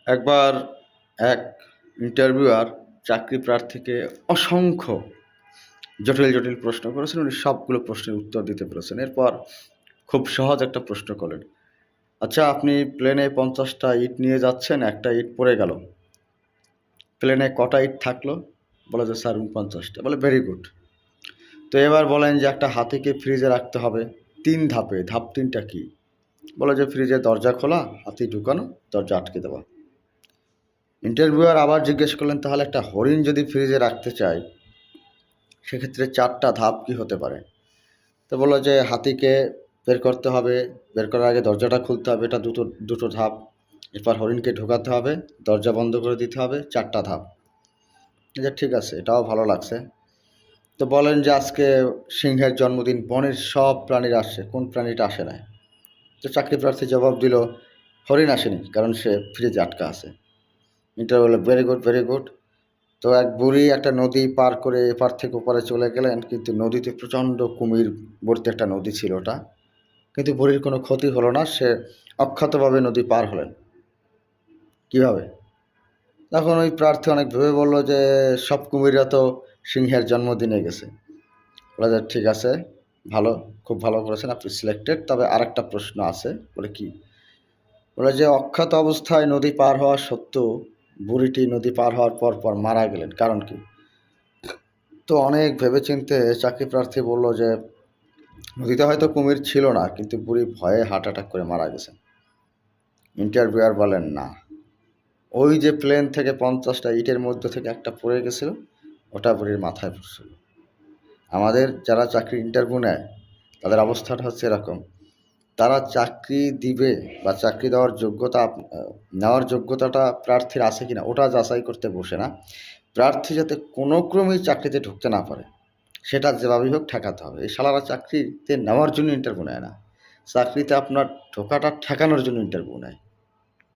একবার এক ইন্টারভিউয়ার চাকরি প্রার্থীকে অসংখ্য জটিল জটিল প্রশ্ন করেছেন। উনি সবগুলো প্রশ্নের উত্তর দিতে পেরেছেন। এরপর খুব সহজ একটা প্রশ্ন করলেন, আচ্ছা আপনি প্লেনে 50টা ইট নিয়ে যাচ্ছেন, একটা ইট পড়ে গেল, প্লেনে কটা ইট থাকলো? বলে যে স্যার 49টা। বলে ভেরি গুড। তো এবার বলেন যে একটা হাতিকে ফ্রিজে রাখতে হবে 3 ধাপে, ধাপ 3টা কি? বলে যে ফ্রিজের দরজা খোলা, হাতি ঢুকানো, দরজা আটকে দেওয়া। ইন্টারভিউয়ার আবার জিজ্ঞেস করলেন, তাহলে একটা হরিণ যদি ফ্রিজে রাখতে চাই সেক্ষেত্রে 4টা ধাপ কি হতে পারে? তো বললো যে হাতিকে বের করতে হবে, বের করার আগে দরজাটা খুলতে হবে, এটা দুটো দুটো ধাপ। এরপর হরিণকে ঢোকাতে হবে, দরজা বন্ধ করে দিতে হবে, 4টা ধাপ। যে ঠিক আছে, এটাও ভালো লাগছে। তো বলেন যে আজকে সিংহের জন্মদিন, বনের সব প্রাণীরা আসছে, কোন প্রাণীটা আসে না? তো চাকরি প্রার্থী জবাব দিল, হরিণ আসেনি, কারণ সে ফ্রিজে আটকা আছে। ইন্টারভিউ বলল ভেরি গুড ভেরি গুড। তো এক বুড়ি একটা নদী পার করে এপার থেকে ওপারে চলে গেলেন, কিন্তু নদীতে প্রচণ্ড কুমির ভর্তি একটা নদী ছিল ওটা, কিন্তু বুড়ির কোনো ক্ষতি হলো না, সে অক্ষতভাবে নদী পার হলেন। কিভাবে? তখন ওই প্রার্থী অনেক ভেবে বলল যে সব কুমিররা তো সিংহের জন্মদিনে গেছে। বলা যায় ঠিক আছে, ভালো, খুব ভালো করেছেন, আপনি সিলেক্টেড। তবে আরেকটা প্রশ্ন আছে। বলে কি? বলে যে অক্ষত অবস্থায় নদী পার হওয়া সত্ত্বেও বুড়িটি নদী পার হওয়ার পর পর মারা গেলেন, কারণ কি? তো অনেক ভেবেচিন্তে চাকরি প্রার্থী বলল যে নদীতে হয়তো কুমির ছিল না, কিন্তু বুড়ি ভয়ে হার্ট অ্যাটাক করে মারা গেছেন। ইন্টারভিউয়ার বলেন না, ওই যে প্লেন থেকে 50টা ইটের মধ্যে থেকে একটা পড়ে গেছিল, ওটা বুড়ির মাথায় পড়ছিল। আমাদের যারা চাকরি ইন্টারভিউ নেয় তাদের অবস্থাটা হচ্ছে এরকম, তারা চাকরি দিবে বা চাকরি দেওয়ার যোগ্যতা নেওয়ার যোগ্যতাটা প্রার্থীর আছে কিনা ওটা যাচাই করতে বসে না, প্রার্থী যাতে কোনো ক্রমেই চাকরিতে ঢুকতে না পারে সেটা যেভাবেই হোক ঠেকাতে হবে। এই শালারা চাকরিতে নেওয়ার জন্য ইন্টারভিউ নেয় না, চাকরিতে আপনার ঢোকাটা ঠেকানোর জন্য ইন্টারভিউ নেয়।